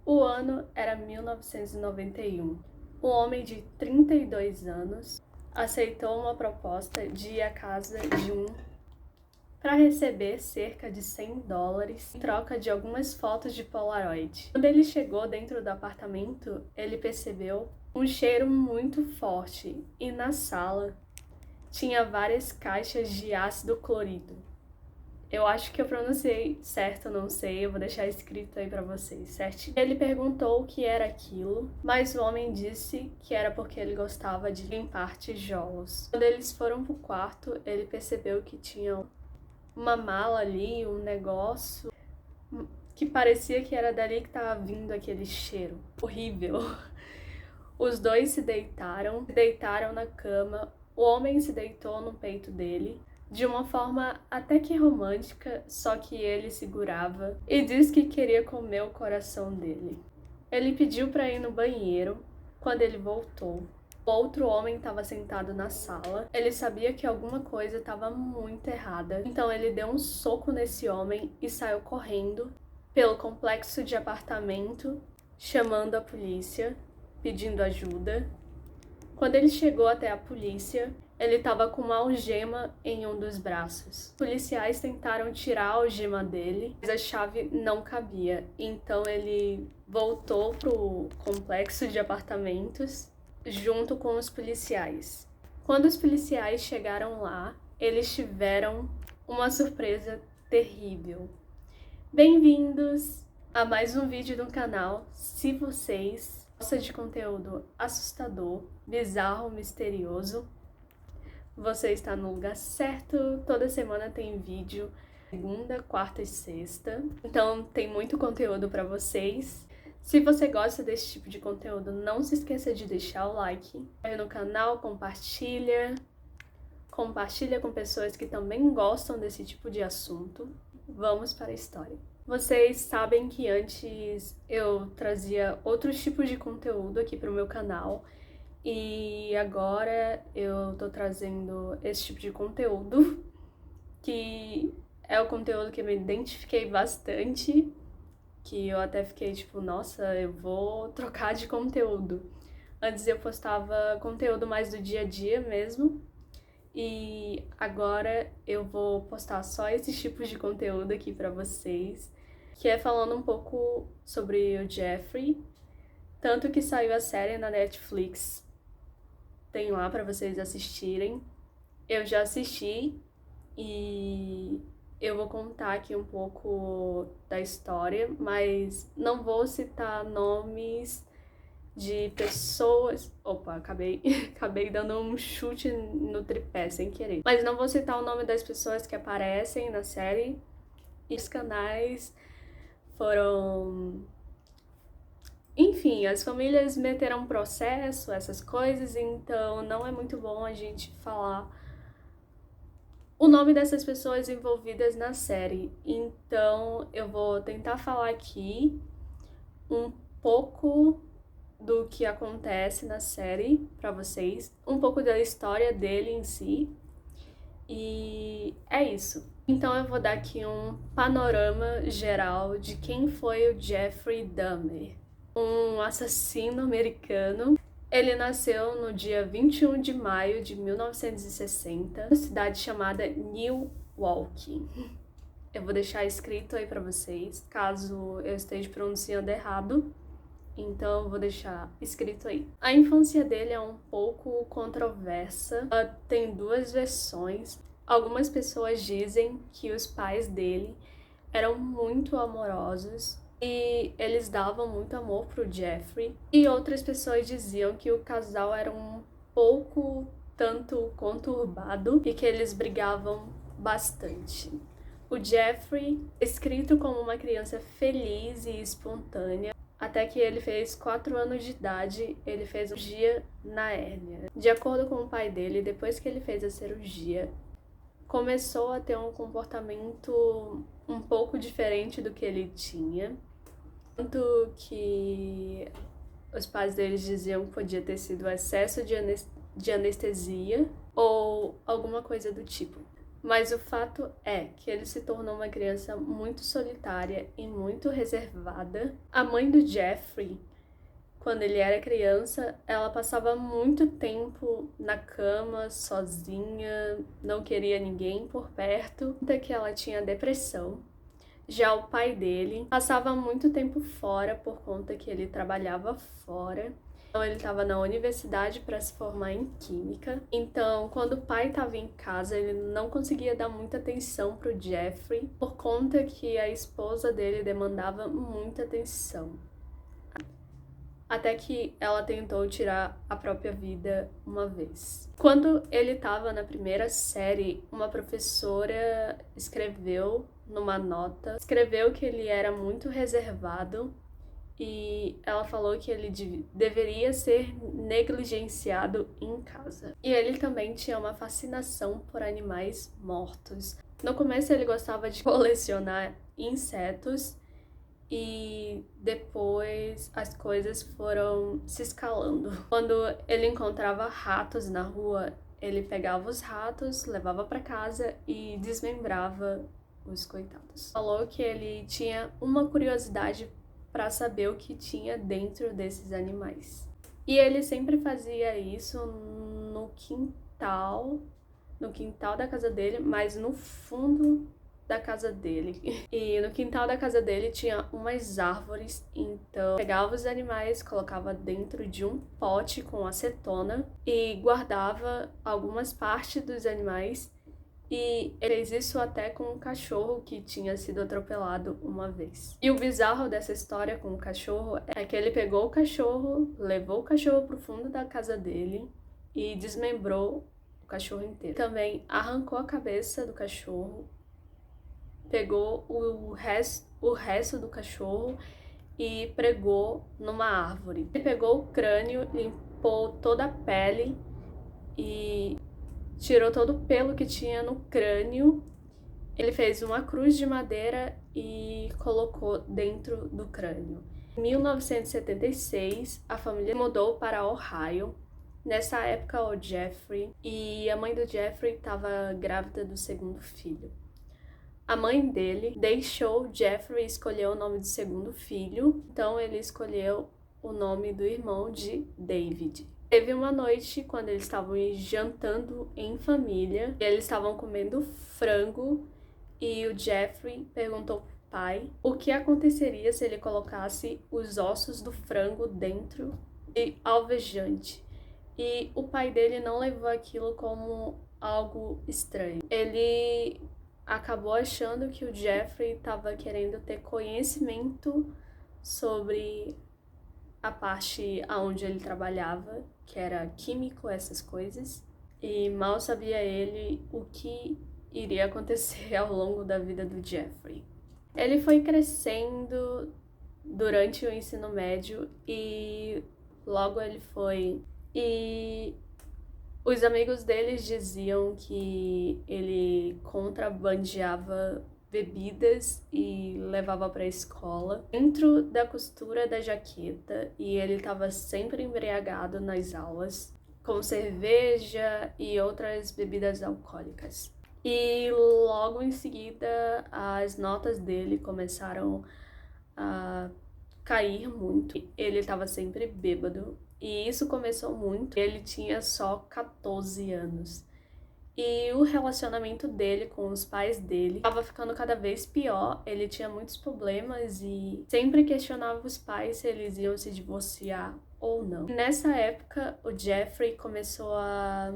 O ano era 1991. Um homem de 32 anos aceitou uma proposta de ir à casa de para receber cerca de $100 em troca de algumas fotos de Polaroid. Quando ele chegou dentro do apartamento, ele percebeu um cheiro muito forte e na sala tinha várias caixas de ácido clorídrico. Eu acho que eu pronunciei certo, não sei, eu vou deixar escrito aí pra vocês, certo? Ele perguntou o que era aquilo, mas o homem disse que era porque ele gostava de limpar tijolos. Quando eles foram pro quarto, ele percebeu que tinha uma mala ali, um negócio que parecia que era dali que tava vindo aquele cheiro horrível. Os dois se deitaram na cama, o homem se deitou no peito dele, de uma forma até que romântica, só que ele segurava e disse que queria comer o coração dele. Ele pediu para ir no banheiro. Quando ele voltou, outro homem estava sentado na sala. Ele sabia que alguma coisa estava muito errada, então ele deu um soco nesse homem e saiu correndo pelo complexo de apartamento, chamando a polícia, pedindo ajuda. Quando ele chegou até a polícia, ele estava com uma algema em um dos braços. Os policiais tentaram tirar a algema dele, mas a chave não cabia. Então ele voltou pro complexo de apartamentos junto com os policiais. Quando os policiais chegaram lá, eles tiveram uma surpresa terrível. Bem-vindos a mais um vídeo do canal. Se vocês gostam de conteúdo assustador, bizarro, misterioso, você está no lugar certo. Toda semana tem vídeo, segunda, quarta e sexta. Então tem muito conteúdo para vocês. Se você gosta desse tipo de conteúdo, não se esqueça de deixar o like, inscreve no canal, compartilha com pessoas que também gostam desse tipo de assunto. Vamos para a história. Vocês sabem que antes eu trazia outros tipos de conteúdo aqui para o meu canal e agora eu tô trazendo esse tipo de conteúdo, que é o conteúdo que eu me identifiquei bastante, que eu até fiquei tipo, nossa, eu vou trocar de conteúdo. Antes eu postava conteúdo mais do dia a dia mesmo, e agora eu vou postar só esses tipos de conteúdo aqui pra vocês, que é falando um pouco sobre o Jeffrey, tanto que saiu a série na Netflix, tem lá pra vocês assistirem. Eu já assisti e eu vou contar aqui um pouco da história, mas não vou citar nomes de pessoas... Opa, acabei dando um chute no tripé sem querer. Mas não vou citar o nome das pessoas que aparecem na série. E os canais foram... Enfim, as famílias meteram processo, essas coisas, então não é muito bom a gente falar o nome dessas pessoas envolvidas na série. Então eu vou tentar falar aqui um pouco do que acontece na série pra vocês, um pouco da história dele em si, e é isso. Então eu vou dar aqui um panorama geral de quem foi o Jeffrey Dahmer, um assassino americano. Ele nasceu no dia 21 de maio de 1960, na cidade chamada Newark. Eu vou deixar escrito aí pra vocês, caso eu esteja pronunciando errado. Então eu vou deixar escrito aí. A infância dele é um pouco controversa. Tem duas versões. Algumas pessoas dizem que os pais dele eram muito amorosos e eles davam muito amor pro Jeffrey. E outras pessoas diziam que o casal era um pouco tanto conturbado e que eles brigavam bastante. O Jeffrey é escrito como uma criança feliz e espontânea. Até que ele fez 4 anos de idade, ele fez uma cirurgia na hérnia. De acordo com o pai dele, depois que ele fez a cirurgia, começou a ter um comportamento um pouco diferente do que ele tinha. Tanto que os pais deles diziam que podia ter sido excesso de anestesia ou alguma coisa do tipo. Mas o fato é que ele se tornou uma criança muito solitária e muito reservada. A mãe do Jeffrey, quando ele era criança, ela passava muito tempo na cama, sozinha, não queria ninguém por perto, até que ela tinha depressão. Já o pai dele passava muito tempo fora por conta que ele trabalhava fora. Então ele estava na universidade para se formar em química. Então, quando o pai estava em casa, ele não conseguia dar muita atenção pro Jeffrey por conta que a esposa dele demandava muita atenção. Até que ela tentou tirar a própria vida uma vez. Quando ele estava na primeira série, uma professora escreveu numa nota, escreveu que ele era muito reservado e ela falou que ele deveria ser negligenciado em casa. E ele também tinha uma fascinação por animais mortos. No começo ele gostava de colecionar insetos e depois as coisas foram se escalando. Quando ele encontrava ratos na rua, ele pegava os ratos, levava para casa e desmembrava os coitados. Falou que ele tinha uma curiosidade para saber o que tinha dentro desses animais. E ele sempre fazia isso no quintal da casa dele, mas no fundo da casa dele. E no quintal da casa dele tinha umas árvores, então pegava os animais, colocava dentro de um pote com acetona e guardava algumas partes dos animais. E ele fez isso até com um cachorro que tinha sido atropelado uma vez. E o bizarro dessa história com o cachorro é que ele pegou o cachorro, levou o cachorro pro fundo da casa dele e desmembrou o cachorro inteiro. Também arrancou a cabeça do cachorro, pegou o resto do cachorro e pregou numa árvore. Ele pegou o crânio, limpou toda a pele e tirou todo o pelo que tinha no crânio. Ele fez uma cruz de madeira e colocou dentro do crânio. Em 1976, a família mudou para Ohio. Nessa época, o Jeffrey e a mãe do Jeffrey estava grávida do segundo filho. A mãe dele deixou Jeffrey escolher o nome do segundo filho, então ele escolheu o nome do irmão de David. Teve uma noite quando eles estavam jantando em família, e eles estavam comendo frango e o Jeffrey perguntou pro pai o que aconteceria se ele colocasse os ossos do frango dentro de alvejante. E o pai dele não levou aquilo como algo estranho. Ele acabou achando que o Jeffrey estava querendo ter conhecimento sobre a parte aonde ele trabalhava, que era químico, essas coisas, e mal sabia ele o que iria acontecer ao longo da vida do Jeffrey. Ele foi crescendo durante o ensino médio e logo ele foi... E os amigos deles diziam que ele contrabandeava bebidas e levava para a escola dentro da costura da jaqueta, e ele estava sempre embriagado nas aulas com cerveja e outras bebidas alcoólicas. E logo em seguida as notas dele começaram a cair muito. Ele estava sempre bêbado e isso começou muito. Ele tinha só 14 anos. E o relacionamento dele com os pais dele estava ficando cada vez pior. Ele tinha muitos problemas e sempre questionava os pais se eles iam se divorciar ou não. Nessa época, o Jeffrey começou a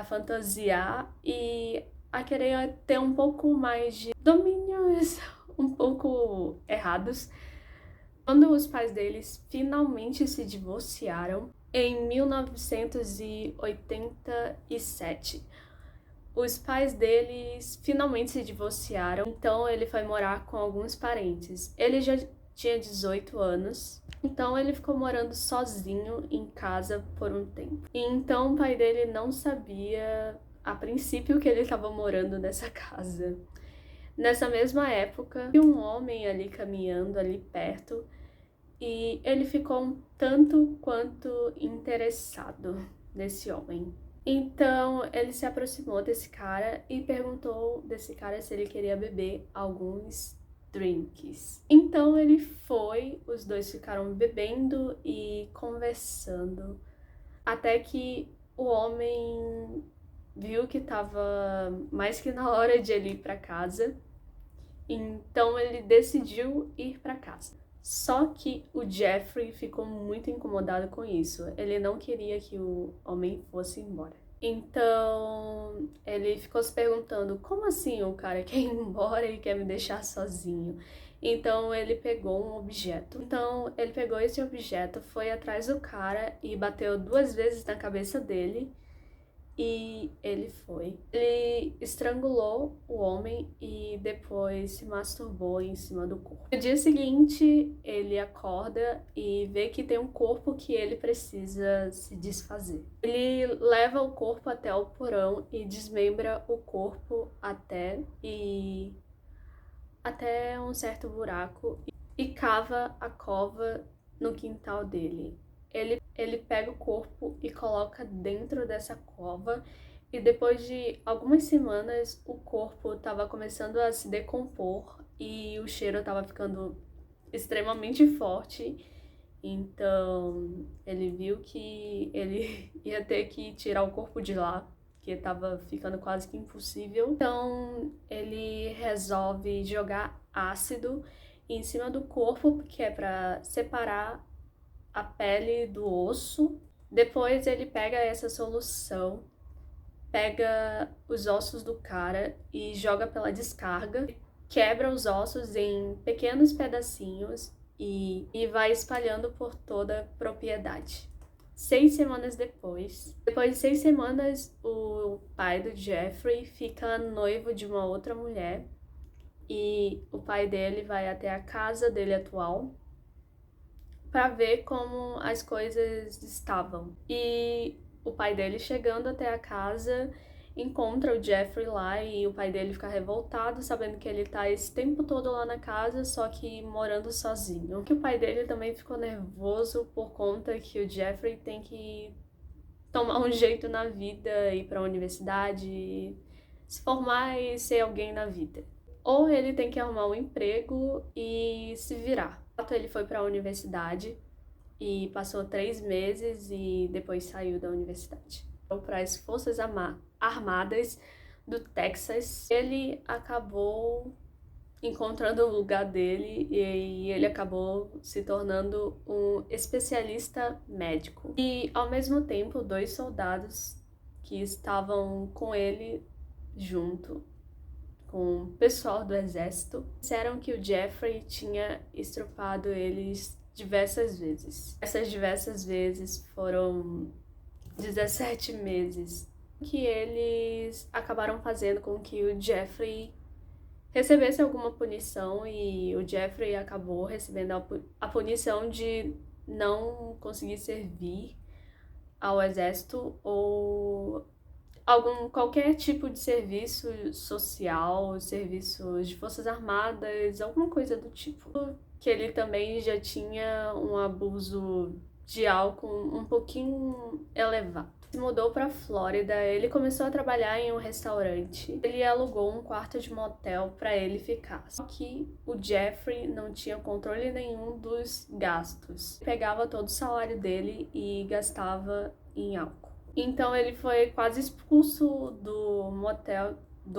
fantasiar e a querer ter um pouco mais de domínios um pouco errados. Quando os pais deles finalmente se divorciaram, em 1987, os pais deles finalmente se divorciaram, então ele foi morar com alguns parentes. Ele já tinha 18 anos, então ele ficou morando sozinho em casa por um tempo. E então o pai dele não sabia, a princípio, que ele estava morando nessa casa. Nessa mesma época, vi um homem ali caminhando ali perto, e ele ficou um tanto quanto interessado nesse homem. Então ele se aproximou desse cara e perguntou desse cara se ele queria beber alguns drinks. Então ele foi, os dois ficaram bebendo e conversando, até que o homem viu que estava mais que na hora de ele ir para casa, então ele decidiu ir para casa. Só que o Jeffrey ficou muito incomodado com isso. Ele não queria que o homem fosse embora. Então ele ficou se perguntando: como assim o cara quer ir embora e quer me deixar sozinho? Então ele pegou um objeto. Então ele pegou esse objeto, foi atrás do cara e bateu 2 vezes na cabeça dele. E ele foi. Ele estrangulou o homem e depois se masturbou em cima do corpo. No dia seguinte, ele acorda e vê que tem um corpo que ele precisa se desfazer. Ele leva o corpo até o porão e desmembra o corpo até um certo buraco e cava a cova no quintal dele. Ele pega o corpo e coloca dentro dessa cova e depois de algumas semanas o corpo estava começando a se decompor e o cheiro estava ficando extremamente forte. Então ele viu que ele ia ter que tirar o corpo de lá, que estava ficando quase que impossível. Então ele resolve jogar ácido em cima do corpo, que é para separar a pele do osso. Depois ele pega essa solução, pega os ossos do cara e joga pela descarga, quebra os ossos em pequenos pedacinhos e vai espalhando por toda a propriedade. 6 semanas depois de 6 semanas, o pai do Jeffrey fica noivo de uma outra mulher e o pai dele vai até a casa dele atual para ver como as coisas estavam. E o pai dele, chegando até a casa, encontra o Jeffrey lá e o pai dele fica revoltado, sabendo que ele tá esse tempo todo lá na casa, só que morando sozinho. Que o pai dele também ficou nervoso por conta que o Jeffrey tem que tomar um jeito na vida, ir para a universidade, se formar e ser alguém na vida. Ou ele tem que arrumar um emprego e se virar. Ele foi para a universidade e passou 3 meses e depois saiu da universidade. Para as Forças Armadas do Texas, ele acabou encontrando o lugar dele e ele acabou se tornando um especialista médico. E ao mesmo tempo, 2 soldados que estavam com ele junto com o pessoal do exército disseram que o Jeffrey tinha estrupado eles diversas vezes. Essas diversas vezes foram 17 meses, que eles acabaram fazendo com que o Jeffrey recebesse alguma punição, e o Jeffrey acabou recebendo a punição de não conseguir servir ao exército ou qualquer tipo de serviço social, serviços de forças armadas, alguma coisa do tipo. Que ele também já tinha um abuso de álcool um pouquinho elevado. Se mudou para Flórida, ele começou a trabalhar em um restaurante. Ele alugou um quarto de motel para ele ficar. Só que o Jeffrey não tinha controle nenhum dos gastos. Pegava todo o salário dele e gastava em álcool. Então ele foi quase expulso do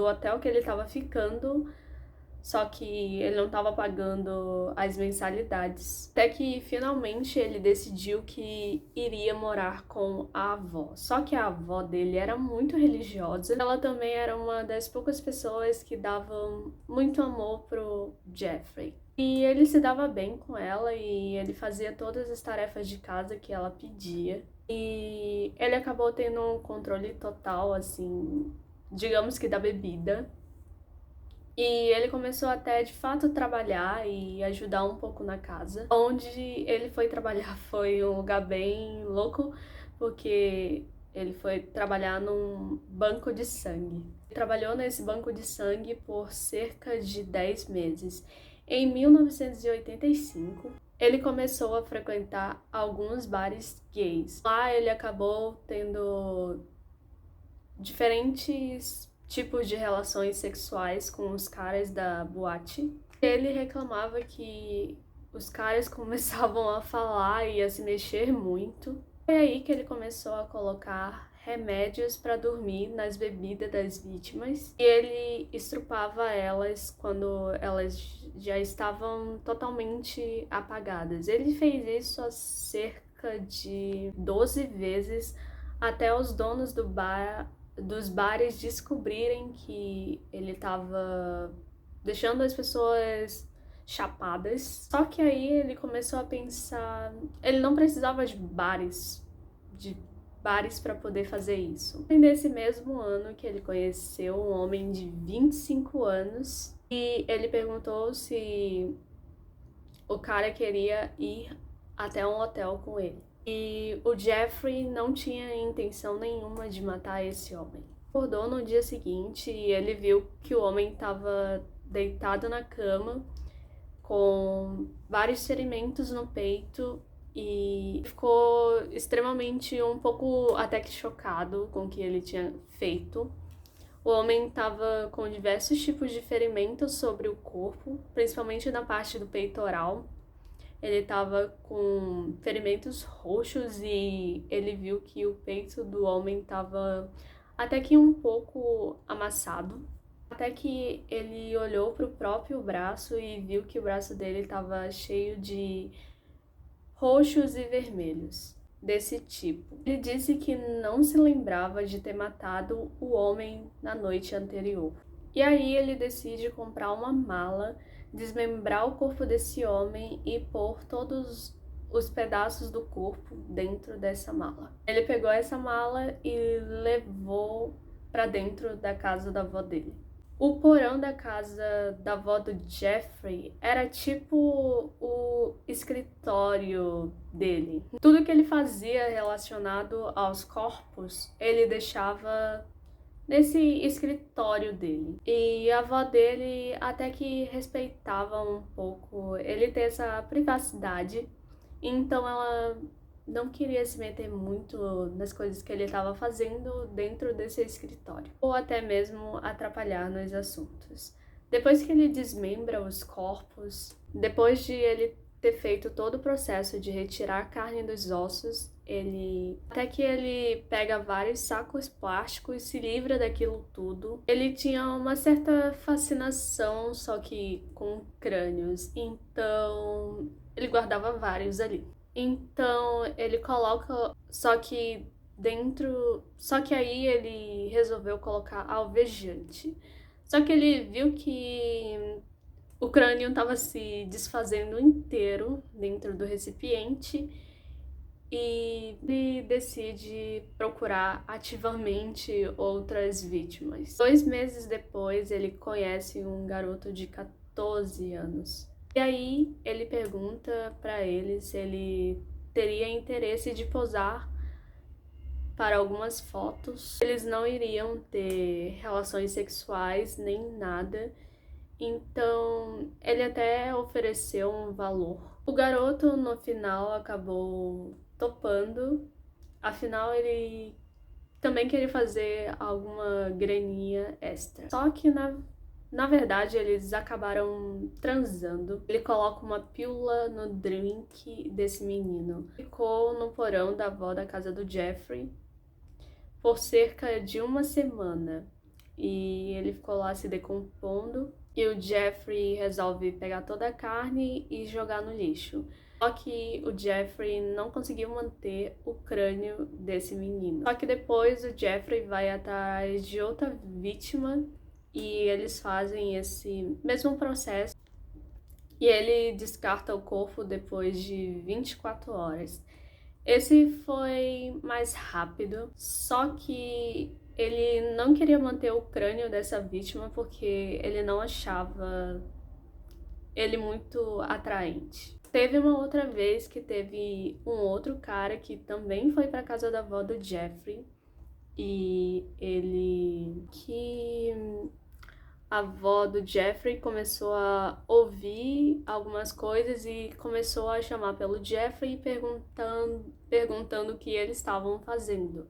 hotel que ele estava ficando, só que ele não estava pagando as mensalidades. Até que finalmente ele decidiu que iria morar com a avó. Só que a avó dele era muito religiosa. Ela também era uma das poucas pessoas que davam muito amor pro Jeffrey. E ele se dava bem com ela e ele fazia todas as tarefas de casa que ela pedia. E ele acabou tendo um controle total, assim, digamos que da bebida. E ele começou até, de fato, trabalhar e ajudar um pouco na casa. Onde ele foi trabalhar foi um lugar bem louco, porque ele foi trabalhar num banco de sangue. Ele trabalhou nesse banco de sangue por cerca de 10 meses. Em 1985, ele começou a frequentar alguns bares gays. Lá ele acabou tendo diferentes tipos de relações sexuais com os caras da boate. Ele reclamava que os caras começavam a falar e a se mexer muito. Foi aí que ele começou a colocar remédios para dormir nas bebidas das vítimas e ele estrupava elas quando elas já estavam totalmente apagadas. Ele fez isso há cerca de 12 vezes até os donos dos bares descobrirem que ele estava deixando as pessoas chapadas. Só que aí ele começou a pensar, ele não precisava de bares para poder fazer isso. Foi nesse mesmo ano que ele conheceu um homem de 25 anos e ele perguntou se o cara queria ir até um hotel com ele. E o Jeffrey não tinha intenção nenhuma de matar esse homem. Acordou no dia seguinte e ele viu que o homem estava deitado na cama com vários ferimentos no peito e ficou extremamente um pouco até que chocado com o que ele tinha feito. O homem estava com diversos tipos de ferimentos sobre o corpo, principalmente na parte do peitoral. Ele estava com ferimentos roxos e ele viu que o peito do homem estava até que um pouco amassado. Até que ele olhou para o próprio braço e viu que o braço dele estava cheio de roxos e vermelhos, desse tipo. Ele disse que não se lembrava de ter matado o homem na noite anterior. E aí ele decide comprar uma mala, desmembrar o corpo desse homem e pôr todos os pedaços do corpo dentro dessa mala. Ele pegou essa mala e levou para dentro da casa da avó dele. O porão da casa da avó do Jeffrey era tipo o escritório dele. Tudo que ele fazia relacionado aos corpos, ele deixava nesse escritório dele. E a avó dele até que respeitava um pouco ele ter essa privacidade, então ela não queria se meter muito nas coisas que ele estava fazendo dentro desse escritório, ou até mesmo atrapalhar nos assuntos. Depois que ele desmembra os corpos, depois de ele ter feito todo o processo de retirar a carne dos ossos, até que ele pega vários sacos plásticos e se livra daquilo tudo. Ele tinha uma certa fascinação, só que com crânios, então ele guardava vários ali. Então ele coloca, só que aí ele resolveu colocar alvejante. Só que ele viu que o crânio estava se desfazendo inteiro dentro do recipiente e ele decide procurar ativamente outras vítimas. 2 meses depois, ele conhece um garoto de 14 anos. E aí ele pergunta para ele se ele teria interesse de posar para algumas fotos. Eles não iriam ter relações sexuais nem nada, então ele até ofereceu um valor. O garoto no final acabou topando, afinal ele também queria fazer alguma graninha extra. Só que na verdade, eles acabaram transando. Ele coloca uma pílula no drink desse menino. Ficou no porão da avó da casa do Jeffrey por cerca de 1 semana. E ele ficou lá se decompondo. E o Jeffrey resolve pegar toda a carne e jogar no lixo. Só que o Jeffrey não conseguiu manter o crânio desse menino. Só que depois o Jeffrey vai atrás de outra vítima e eles fazem esse mesmo processo e ele descarta o corpo depois de 24 horas. Esse foi mais rápido, só que ele não queria manter o crânio dessa vítima porque ele não achava ele muito atraente. Teve uma outra vez que teve um outro cara que também foi para casa da avó do Jeffrey e a avó do Jeffrey começou a ouvir algumas coisas e começou a chamar pelo Jeffrey perguntando o que eles estavam fazendo.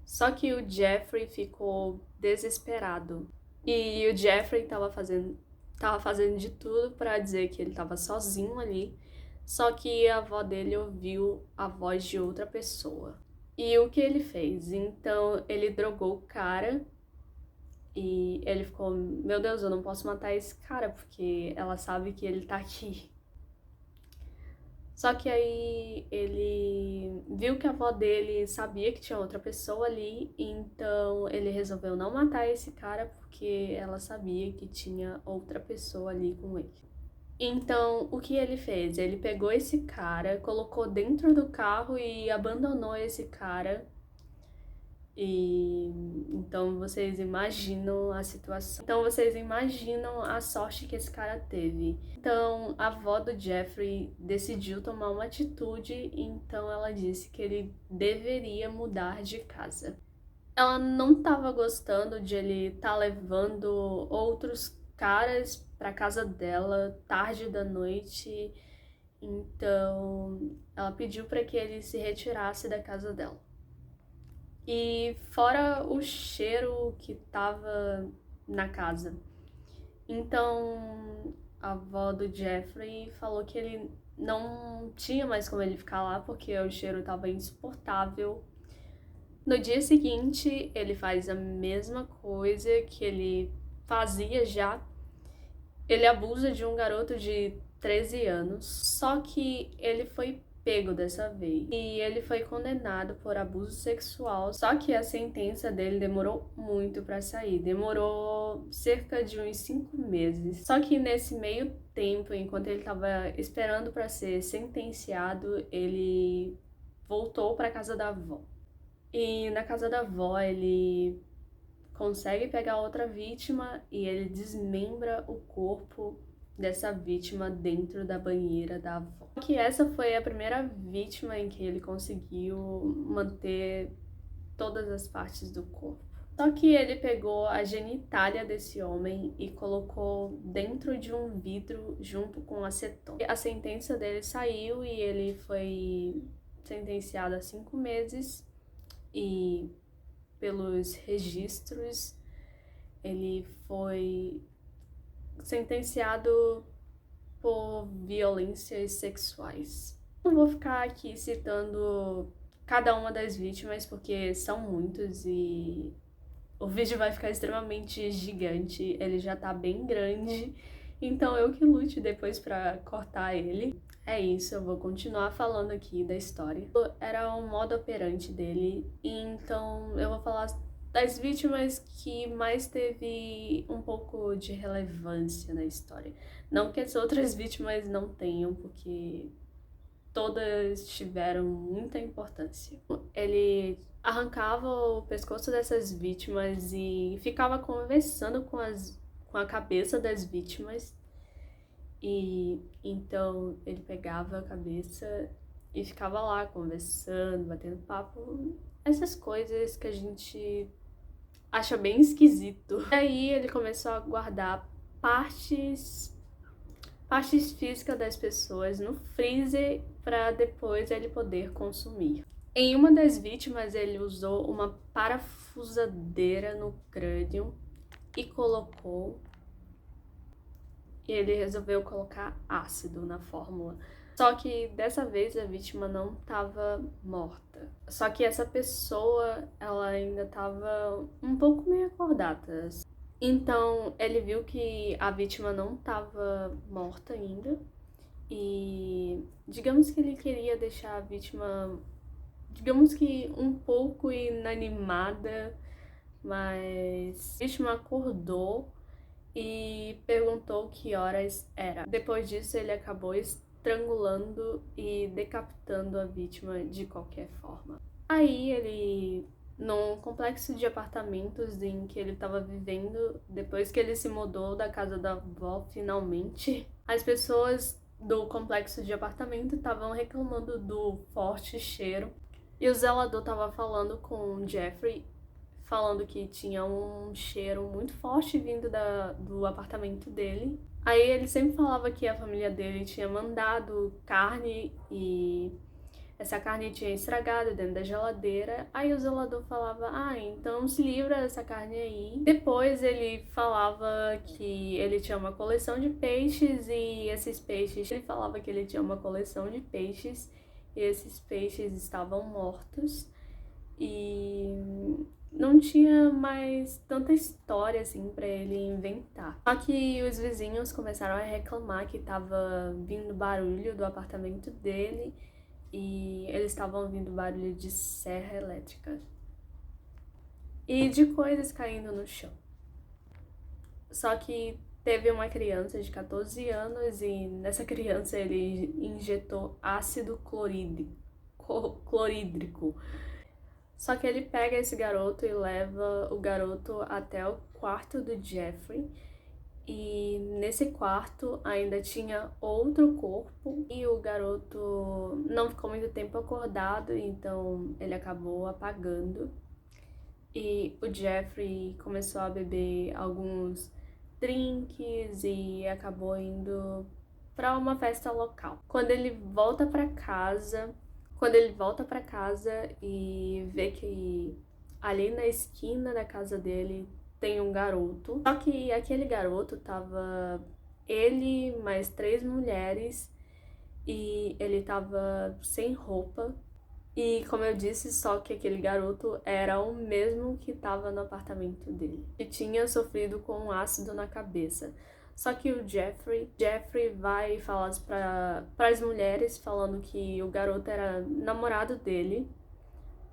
Só que o Jeffrey ficou desesperado. E o Jeffrey tava fazendo de tudo pra dizer que ele tava sozinho ali. Só que a avó dele ouviu a voz de outra pessoa. E o que ele fez? Então ele drogou o cara e ele ficou, meu Deus, eu não posso matar esse cara porque ela sabe que ele tá aqui. Só que aí ele viu que a avó dele sabia que tinha outra pessoa ali, então ele resolveu não matar esse cara porque ela sabia que tinha outra pessoa ali com ele. Então, o que ele fez? Ele pegou esse cara, colocou dentro do carro e abandonou esse cara. E então vocês imaginam a situação. Então vocês imaginam a sorte que esse cara teve. Então a avó do Jeffrey decidiu tomar uma atitude, então ela disse que ele deveria mudar de casa. Ela não estava gostando de ele estar levando outros caras para casa dela tarde da noite, então ela pediu para que ele se retirasse da casa dela. E fora o cheiro que tava na casa. Então a avó do Jeffrey falou que ele não tinha mais como ele ficar lá porque o cheiro tava insuportável. No dia seguinte, ele faz a mesma coisa que ele fazia já. Ele abusa de um garoto de 13 anos, só que ele foi pego dessa vez. E ele foi condenado por abuso sexual, só que a sentença dele demorou muito pra sair. Demorou cerca de uns 5 meses. Só que nesse meio tempo, enquanto ele tava esperando pra ser sentenciado, ele voltou pra casa da avó. E na casa da avó, ele consegue pegar outra vítima e ele desmembra o corpo dessa vítima dentro da banheira da avó. Que essa foi a primeira vítima em que ele conseguiu manter todas as partes do corpo. Só que ele pegou a genitália desse homem e colocou dentro de um vidro junto com acetona. A sentença dele saiu e ele foi sentenciado a 5 meses e pelos registros ele foi sentenciado por violências sexuais. Não vou ficar aqui citando cada uma das vítimas porque são muitos e o vídeo vai ficar extremamente gigante, ele já tá bem grande, então eu que lute depois pra cortar ele. É isso, eu vou continuar falando aqui da história. Era um modo operante dele, então eu vou falar das vítimas que mais teve um pouco de relevância na história. Não que as outras vítimas não tenham, porque todas tiveram muita importância. Ele arrancava o pescoço dessas vítimas e ficava conversando com a cabeça das vítimas. E então ele pegava a cabeça e ficava lá conversando, batendo papo, essas coisas que a gente acha bem esquisito. E aí ele começou a guardar partes físicas das pessoas no freezer para depois ele poder consumir. Em uma das vítimas ele usou uma parafusadeira no crânio e ele resolveu colocar ácido na fórmula. Só que dessa vez a vítima não estava morta. Só que essa pessoa, ela ainda estava um pouco meio acordada. Então ele viu que a vítima não estava morta ainda. E digamos que ele queria deixar a vítima, digamos que um pouco inanimada, mas a vítima acordou e perguntou que horas era. Depois disso, ele acabou estrangulando e decapitando a vítima de qualquer forma. Aí ele, num complexo de apartamentos em que ele estava vivendo, depois que ele se mudou da casa da avó finalmente, as pessoas do complexo de apartamento estavam reclamando do forte cheiro e o zelador estava falando com o Jeffrey, falando que tinha um cheiro muito forte vindo do apartamento dele. Aí ele sempre falava que a família dele tinha mandado carne e essa carne tinha estragado dentro da geladeira. Aí o zelador falava, então se livra dessa carne aí. Depois ele falava que ele tinha uma coleção de peixes e esses peixes... Ele falava que ele tinha uma coleção de peixes e esses peixes estavam mortos. E não tinha mais tanta história assim pra ele inventar. Só que os vizinhos começaram a reclamar que tava vindo barulho do apartamento dele e eles estavam ouvindo barulho de serra elétrica e de coisas caindo no chão. Só que teve uma criança de 14 anos e nessa criança ele injetou ácido clorídrico. Só que ele pega esse garoto e leva o garoto até o quarto do Jeffrey. E nesse quarto ainda tinha outro corpo e o garoto não ficou muito tempo acordado, então ele acabou apagando. E o Jeffrey começou a beber alguns drinks e acabou indo para uma festa local. Quando ele volta para casa e vê que ali na esquina da casa dele tem um garoto. Só que aquele garoto tava ele mais 3 mulheres e ele tava sem roupa. E como eu disse, só que aquele garoto era o mesmo que tava no apartamento dele. E tinha sofrido com um ácido na cabeça. Só que o Jeffrey vai falar para as mulheres, falando que o garoto era namorado dele.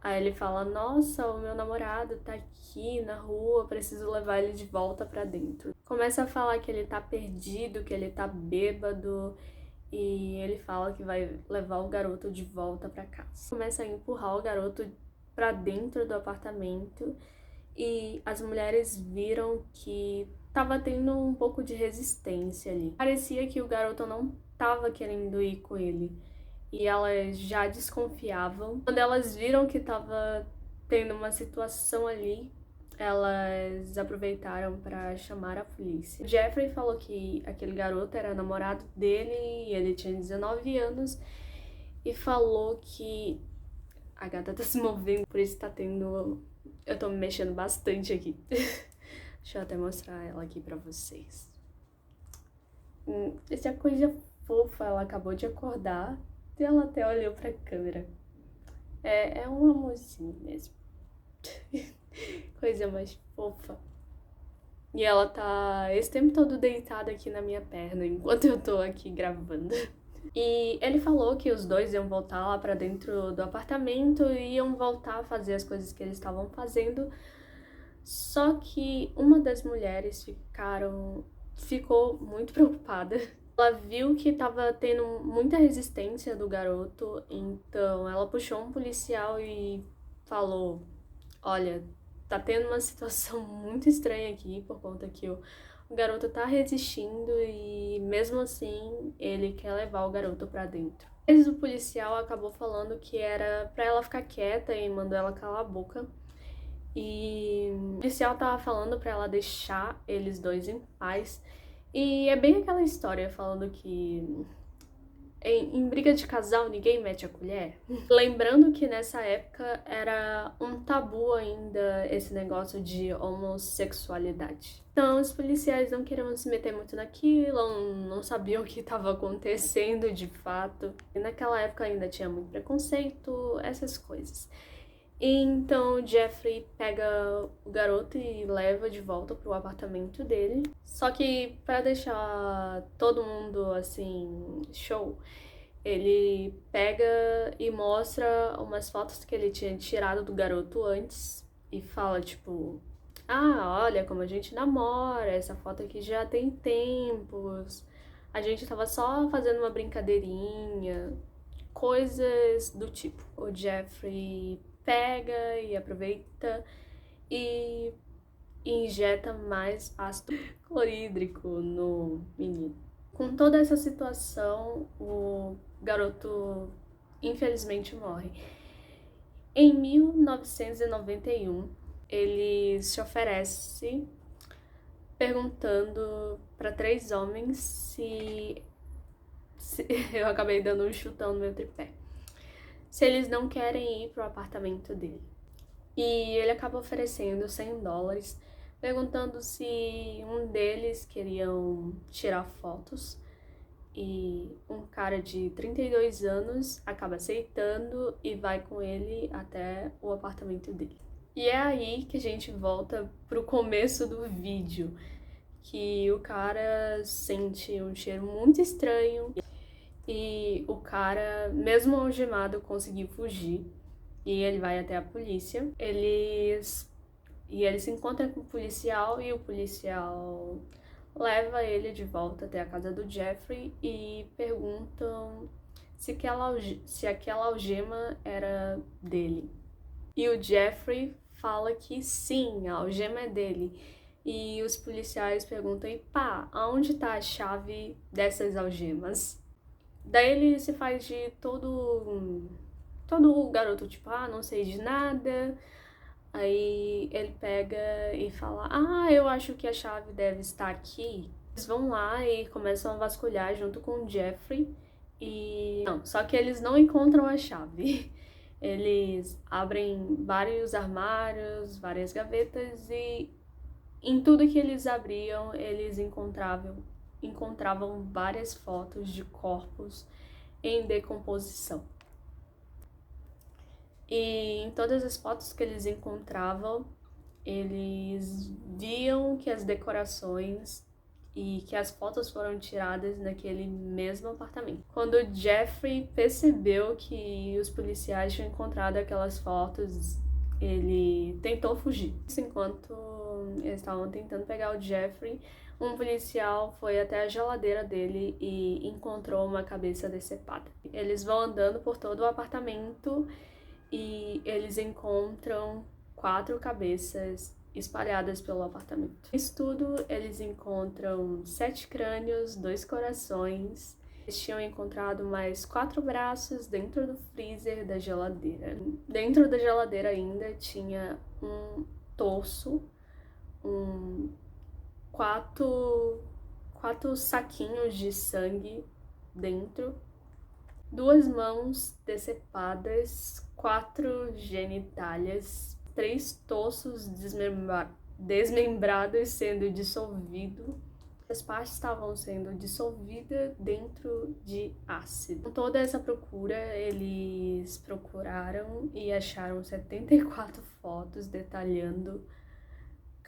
Aí ele fala, nossa, o meu namorado tá aqui na rua, preciso levar ele de volta pra dentro. Começa a falar que ele tá perdido, que ele tá bêbado, e ele fala que vai levar o garoto de volta pra casa. Começa a empurrar o garoto pra dentro do apartamento, e as mulheres viram que tava tendo um pouco de resistência ali. Parecia que o garoto não tava querendo ir com ele. E elas já desconfiavam. Quando elas viram que tava tendo uma situação ali, elas aproveitaram para chamar a polícia. O Jeffrey falou que aquele garoto era namorado dele e ele tinha 19 anos e falou que a gata tá se movendo, por isso tá tendo... Eu tô me mexendo bastante aqui. Deixa eu até mostrar ela aqui pra vocês. Essa coisa fofa, ela acabou de acordar. E ela até olhou pra câmera. É um amorzinho mesmo. Coisa mais fofa. E ela tá esse tempo todo deitada aqui na minha perna, enquanto eu tô aqui gravando. E ele falou que os dois iam voltar lá pra dentro do apartamento e iam voltar a fazer as coisas que eles estavam fazendo. Só que uma das mulheres ficou muito preocupada. Ela viu que tava tendo muita resistência do garoto, então ela puxou um policial e falou, olha, tá tendo uma situação muito estranha aqui por conta que o garoto tá resistindo e mesmo assim ele quer levar o garoto pra dentro. Mas o policial acabou falando que era pra ela ficar quieta e mandou ela calar a boca. E o policial tava falando pra ela deixar eles dois em paz. E é bem aquela história falando que em briga de casal ninguém mete a colher. Lembrando que nessa época era um tabu ainda esse negócio de homossexualidade. Então os policiais não queriam se meter muito naquilo, não sabiam o que estava acontecendo de fato. E naquela época ainda tinha muito preconceito, essas coisas. Então o Jeffrey pega o garoto e leva de volta pro apartamento dele. Só que pra deixar todo mundo assim, show, ele pega e mostra umas fotos que ele tinha tirado do garoto antes e fala tipo, olha como a gente namora, essa foto aqui já tem tempos, a gente tava só fazendo uma brincadeirinha, coisas do tipo. O Jeffrey pega e aproveita e injeta mais ácido clorídrico no menino. Com toda essa situação, o garoto infelizmente morre. Em 1991, ele se oferece perguntando para 3 homens se... Eu acabei dando um chutão no meu tripé. se eles não querem ir pro apartamento dele. E ele acaba oferecendo $100, perguntando se um deles queriam tirar fotos. E um cara de 32 anos acaba aceitando e vai com ele até o apartamento dele. E é aí que a gente volta pro começo do vídeo, que o cara sente um cheiro muito estranho e o cara, mesmo algemado, conseguiu fugir. E ele vai até a polícia. Ele se encontra com o policial e o policial leva ele de volta até a casa do Jeffrey e perguntam se aquela algema era dele. E o Jeffrey fala que sim, a algema é dele. E os policiais perguntam, e pá, aonde tá a chave dessas algemas? Daí ele se faz de todo o garoto, tipo, não sei de nada. Aí ele pega e fala, eu acho que a chave deve estar aqui. Eles vão lá e começam a vasculhar junto com o Jeffrey e... Não, só que eles não encontram a chave. Eles abrem vários armários, várias gavetas e em tudo que eles abriam, eles encontravam várias fotos de corpos em decomposição. E em todas as fotos que eles encontravam, eles viam que as decorações e que as fotos foram tiradas naquele mesmo apartamento. Quando o Jeffrey percebeu que os policiais tinham encontrado aquelas fotos, ele tentou fugir. Enquanto eles estavam tentando pegar o Jeffrey, um policial foi até a geladeira dele e encontrou uma cabeça decepada. Eles vão andando por todo o apartamento e eles encontram 4 cabeças espalhadas pelo apartamento. Isso tudo, eles encontram 7 crânios, 2 corações. Eles tinham encontrado mais 4 braços dentro do freezer da geladeira. Dentro da geladeira ainda tinha um torso, 4 saquinhos de sangue dentro, 2 mãos decepadas, 4 genitálias, 3 torsos desmembrados sendo dissolvidos. As partes estavam sendo dissolvidas dentro de ácido. Com toda essa procura, eles procuraram e acharam 74 fotos detalhando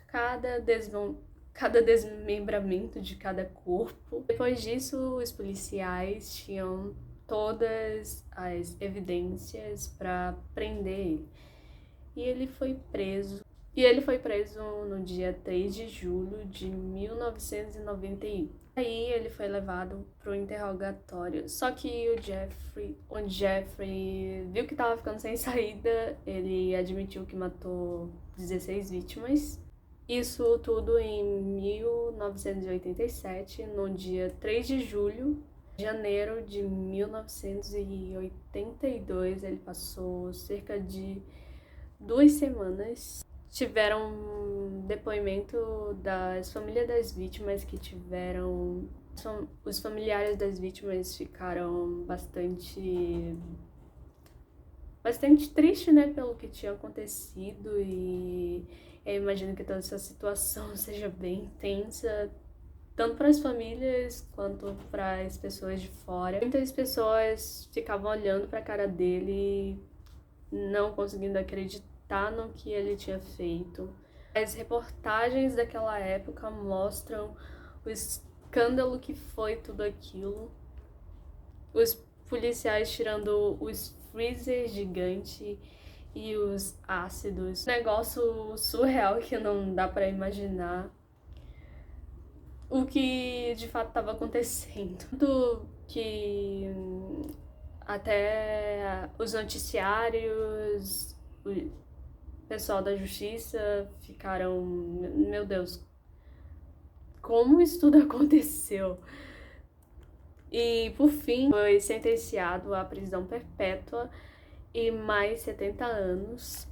cada desmembramento de cada corpo. Depois disso, os policiais tinham todas as evidências para prender ele. E ele foi preso. No dia 3 de julho de 1991. Aí ele foi levado para o interrogatório. Só que o Jeffrey viu que estava ficando sem saída. Ele admitiu que matou 16 vítimas. Isso tudo em 1987, no dia 3 de julho. Janeiro de 1982, ele passou cerca de 2 semanas. Tiveram depoimento das famílias das vítimas que tiveram... Os familiares das vítimas ficaram bastante tristes, né, pelo que tinha acontecido, e eu imagino que toda essa situação seja bem tensa, tanto para as famílias quanto para as pessoas de fora. Muitas pessoas ficavam olhando para a cara dele, não conseguindo acreditar no que ele tinha feito. As reportagens daquela época mostram o escândalo que foi tudo aquilo. Os policiais tirando os freezers gigantes e os ácidos. Um negócio surreal que não dá para imaginar o que de fato estava acontecendo. Tudo que até os noticiários, o pessoal da justiça ficaram, meu Deus, como isso tudo aconteceu? E por fim foi sentenciado à prisão perpétua e mais 70 anos.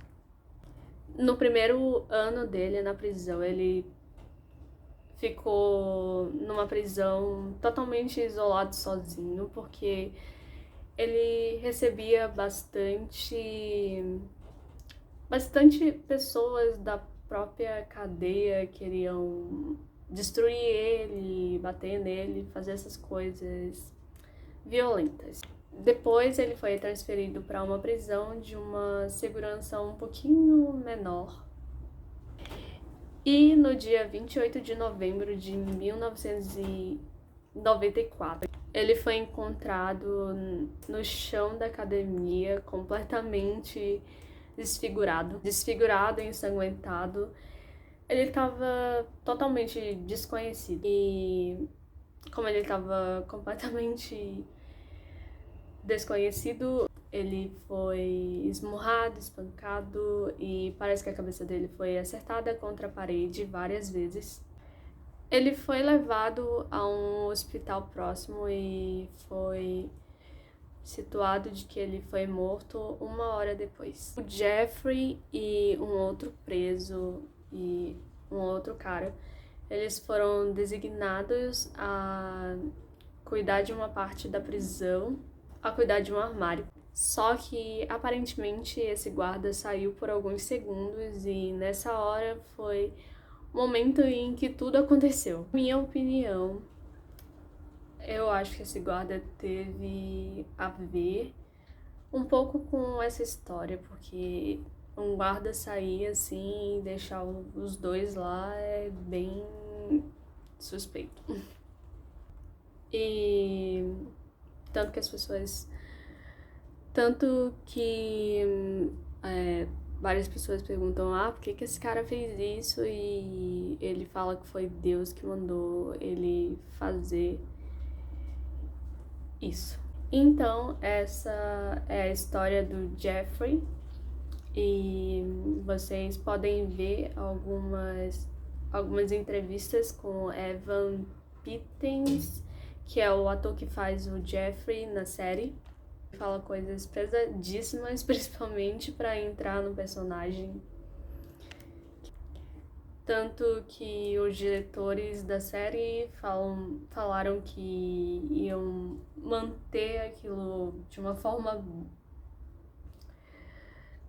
No primeiro ano dele na prisão, ele ficou numa prisão totalmente isolado, sozinho, porque ele recebia bastante pessoas da própria cadeia queriam destruir ele, bater nele, fazer essas coisas violentas. Depois ele foi transferido para uma prisão de uma segurança um pouquinho menor. E no dia 28 de novembro de 1994, ele foi encontrado no chão da academia, completamente desfigurado, e ensanguentado. Ele estava totalmente desconhecido. E como ele estava completamente desconhecido, ele foi esmurrado, espancado e parece que a cabeça dele foi acertada contra a parede várias vezes. Ele foi levado a um hospital próximo e foi situado de que ele foi morto 1 hora depois. O Jeffrey e um outro preso e um outro cara, eles foram designados a cuidar de uma parte da prisão, a cuidar de um armário. Só que, aparentemente, esse guarda saiu por alguns segundos e nessa hora foi o momento em que tudo aconteceu. Minha opinião, eu acho que esse guarda teve a ver um pouco com essa história, porque um guarda sair assim e deixar os dois lá é bem suspeito. E tanto que as pessoas... Tanto que várias pessoas perguntam, por que esse cara fez isso? E ele fala que foi Deus que mandou ele fazer isso. Então, essa é a história do Jeffrey. E vocês podem ver algumas entrevistas com Evan Pittens, que é o ator que faz o Jeffrey na série. Fala coisas pesadíssimas, principalmente para entrar no personagem. Tanto que os diretores da série falaram que iam manter aquilo de uma forma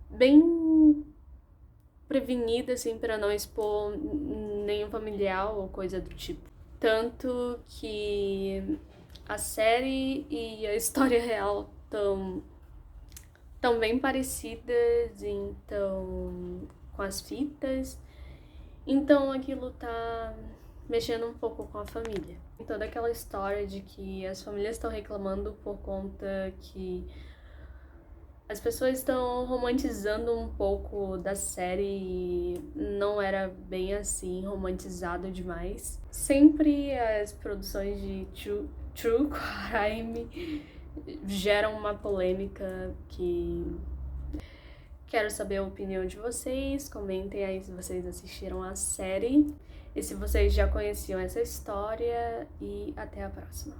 bem prevenida, assim, para não expor nenhum familiar ou coisa do tipo. Tanto que a série e a história real tão bem parecidas, então, com as fitas. Então aquilo tá mexendo um pouco com a família. Toda aquela história de que as famílias estão reclamando por conta que as pessoas estão romantizando um pouco da série e não era bem assim, romantizado demais. Sempre as produções de true crime geram uma polêmica que... Quero saber a opinião de vocês, comentem aí se vocês assistiram a série e se vocês já conheciam essa história, e até a próxima.